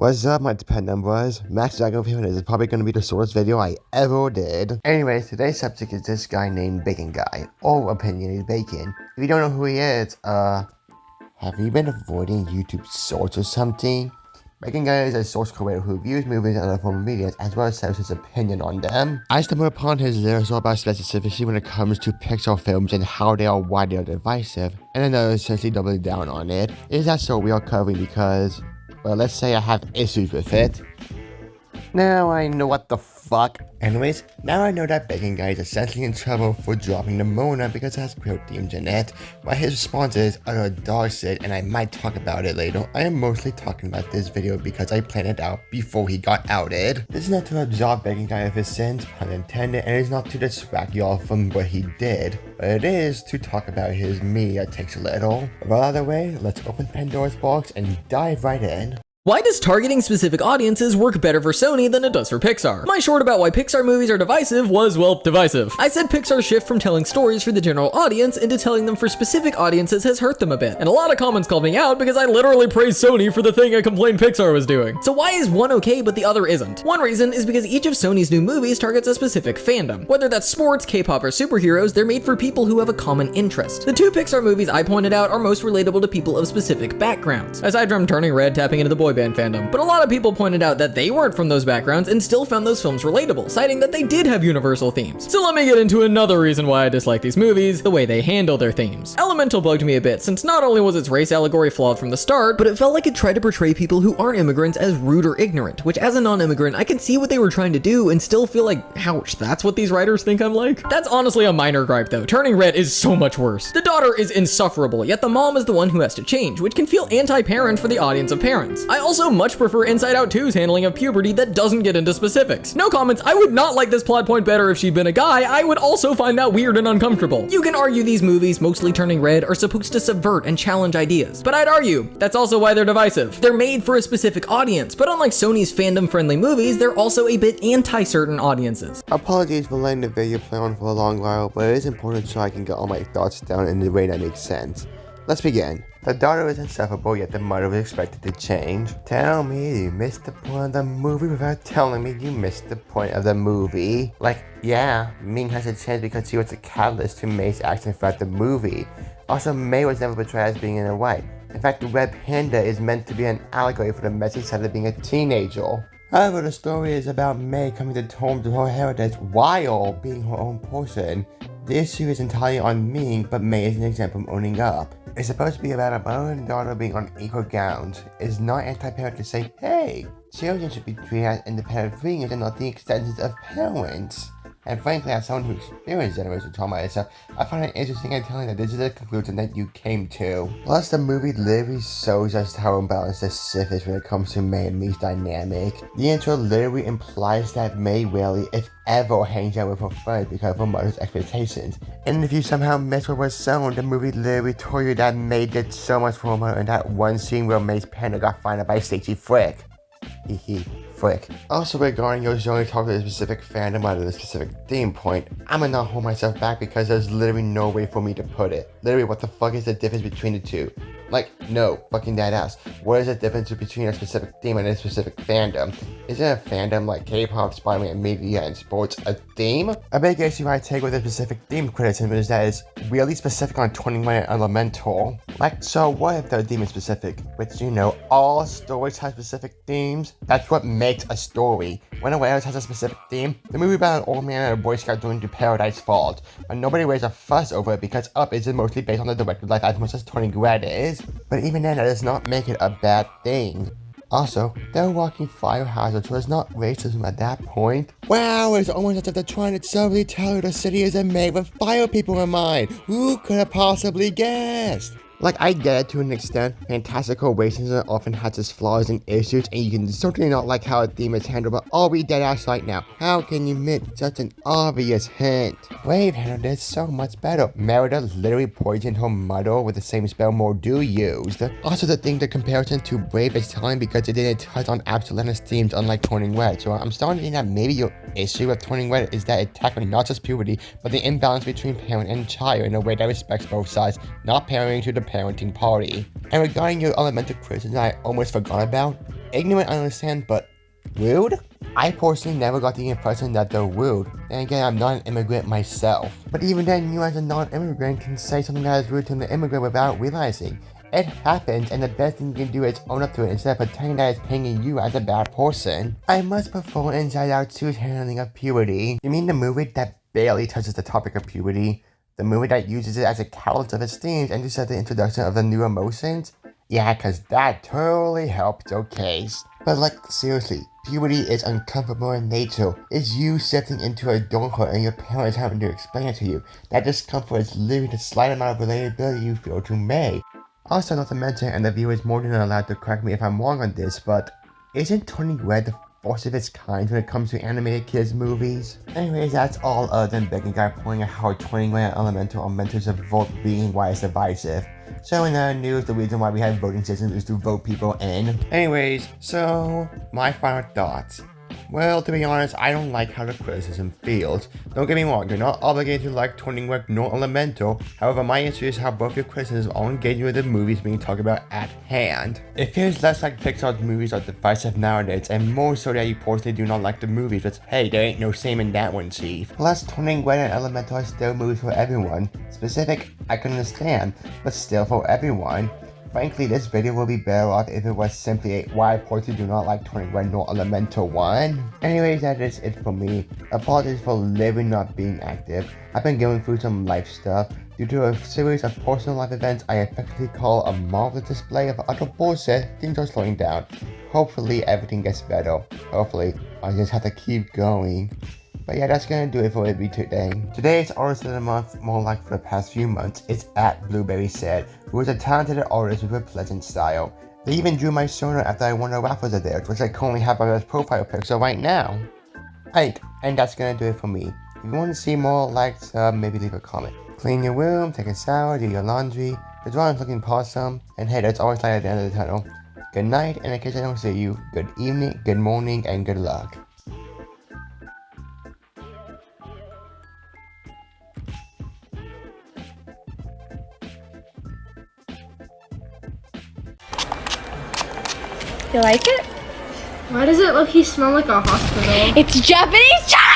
What's up, my dependent boys? Max Dragon over here, and this is probably going to be the shortest video I ever did. Anyways, today's subject is this guy named Bacon Guy, or Opinionated Bacon. If you don't know who he is, have you been avoiding YouTube Shorts or something? Bacon Guy is a source creator who views movies and other form of media as well as says his opinion on them. I stumbled upon his lyrics all about specificity when it comes to Pixar films and how they are why they are divisive, and then essentially doubling down on it. Is that so we are covering because, well, let's say I have issues with it. Now I know what the fuck. Anyways, now I know that Bacon Guy is essentially in trouble for dropping the Mona because it has queer themes in it. But his response is utter dog shit, and I might talk about it later. I am mostly talking about this video because I planned it out before he got outed. This is not to absolve Bacon Guy of his sins, pun intended, and it's not to distract y'all from what he did, but it is to talk about his media takes a little. But either way, let's open Pandora's box and dive right in. Why does targeting specific audiences work better for Sony than it does for Pixar? My short about why Pixar movies are divisive was, well, divisive. I said Pixar's shift from telling stories for the general audience into telling them for specific audiences has hurt them a bit. And a lot of comments called me out because I literally praised Sony for the thing I complained Pixar was doing. So why is one okay but the other isn't? One reason is because each of Sony's new movies targets a specific fandom. Whether that's sports, K-pop, or superheroes, they're made for people who have a common interest. The two Pixar movies I pointed out are most relatable to people of specific backgrounds, aside from Turning Red tapping into the boy band fandom. But a lot of people pointed out that they weren't from those backgrounds and still found those films relatable, citing that they did have universal themes. So let me get into another reason why I dislike these movies: the way they handle their themes. Elemental bugged me a bit, since not only was its race allegory flawed from the start, but it felt like it tried to portray people who aren't immigrants as rude or ignorant, which as a non-immigrant, I can see what they were trying to do and still feel like, ouch, that's what these writers think I'm like? That's honestly a minor gripe though. Turning Red is so much worse. The daughter is insufferable, yet the mom is the one who has to change, which can feel anti-parent for the audience of parents. I also much prefer Inside Out 2's handling of puberty that doesn't get into specifics. No comments, I would not like this plot point better if she'd been a guy. I would also find that weird and uncomfortable. You can argue these movies, mostly Turning Red, are supposed to subvert and challenge ideas, but I'd argue that's also why they're divisive. They're made for a specific audience, but unlike Sony's fandom-friendly movies, they're also a bit anti-certain audiences. Apologies for letting the video play on for a long while, but it is important so I can get all my thoughts down in a way that makes sense. Let's begin. The daughter is insufferable, yet the mother is expected to change. Tell me you missed the point of the movie without telling me you missed the point of the movie. Like, yeah, Ming has a chance because she was the catalyst to May's action throughout the movie. Also, May was never portrayed as being in a white. In fact, the red panda is meant to be an allegory for the messy side of being a teenager. However, the story is about May coming to terms with her heritage while being her own person. The issue is entirely on Ming, but May is an example of owning up. It's supposed to be about a mother and daughter being on equal grounds. It's not anti-parent to say, hey, children should be treated as independent beings and not the extensions of parents. And frankly, as someone who experienced generational trauma myself, I find it interesting and telling that this is the conclusion that you came to. Plus, the movie literally shows us how unbalanced this shift is when it comes to May and Me's dynamic. The intro literally implies that May rarely, if ever, hangs out with her friends because of her mother's expectations. And if you somehow miss what was shown, the movie literally told you that May did so much for her mother in that one scene where May's panda got found out by Stacey Frick. Hehe. Frick. Also, regarding your only talk to a specific fandom out of a specific theme point, I'ma not hold myself back because there's literally no way for me to put it. Literally, what the fuck is the difference between the two? Like, no, fucking dead ass. What is the difference between a specific theme and a specific fandom? Isn't a fandom like K-pop, Spider-Man, media, and sports a theme? A big issue I take with a specific theme criticism is that it's really specific on 21 and Elemental. Like, so what if the theme is specific? Which, you know, all stories have specific themes. That's what makes a story. When a Wales has a specific theme, the movie about an old man and a Boy Scout going to Paradise Falls, but nobody raised a fuss over it because Up is mostly based on the director's life as much as Turning Red is. But even then, that does not make it a bad thing. Also, they're walking fire hazards, so it's not racism at that point. Wow, it's almost as if they're trying to subtly tell you the city isn't made with fire people in mind. Who could have possibly guessed? Like, I get it to an extent. Fantastical racism often has its flaws and issues, and you can certainly not like how a theme is handled, but I'll be dead ass right now. How can you miss such an obvious hint? Brave handled it so much better. Merida literally poisoned her mother with the same spell Mordu used. Also, the comparison to Brave is telling because it didn't touch on Absolenna's themes unlike Turning Red, so I'm starting to think that maybe your issue with Turning Red is that it tackled not just puberty, but the imbalance between parent and child in a way that respects both sides, not pandering to the parenting party. And regarding your elemental criticism that I almost forgot about, Ignorant, I understand, but rude? I personally never got the impression that they're rude. And again, I'm not an immigrant myself. But even then, you as a non-immigrant can say something that is rude to an immigrant without realizing. It happens, and the best thing you can do is own up to it instead of pretending that it's painting you as a bad person. I must prefer Inside Out 2's handling of puberty. You mean the movie that barely touches the topic of puberty? The movie that uses it as a catalyst of its themes and to set the introduction of the new emotions? Yeah, cause that totally helped your case. But like, seriously, puberty is uncomfortable in nature. It's you stepping into adulthood and your parents having to explain it to you. That discomfort is literally the slight amount of relatability you feel to May. Also, not to mention, and the viewer is more than allowed to correct me if I'm wrong on this, but isn't Turning Red the first of its kind when it comes to animated kids movies? Anyways, that's all other than Begging Guy pointing out how Turning Red and Elemental are mentors of vote being why it's divisive. So in the news, the reason why we have voting systems is to vote people in. Anyways, so my final thoughts. Well, to be honest, I don't like how the criticism feels. Don't get me wrong, you're not obligated to like Turning Red nor Elemental. However, my issue is how both your criticisms are engaging with the movies being talked about at hand. It feels less like Pixar's movies are divisive nowadays, and more so that you personally do not like the movies, but hey, there ain't no shame in that one, Chief. Plus, Turning Red and Elemental are still movies for everyone. Specific, I can understand, but still for everyone. Frankly, this video will be better off if it was simply a why I personally do not like Turning Red nor Elemental 1. Anyways, that is it for me. Apologies for living not being active. I've been going through some life stuff. Due to a series of personal life events I effectively call a marvelous display of utter bullshit, things are slowing down. Hopefully everything gets better. Hopefully, I just have to keep going. But yeah, that's gonna do it for me today. Today's artist of the month, more like for the past few months, is at blueBEARY Said, who is a talented artist with a pleasant style. They even drew my persona after I won a raffle of theirs, which I currently have on his profile picture right now. Right, and that's gonna do it for me. If you want to see more, like, sub, maybe leave a comment. Clean your room, take a shower, do your laundry, the drawing's looking awesome, and hey, there's always light at the end of the tunnel. Good night, and in case I don't see you, good evening, good morning, and good luck. You like it? Why does it look smell like a hospital? It's Japanese.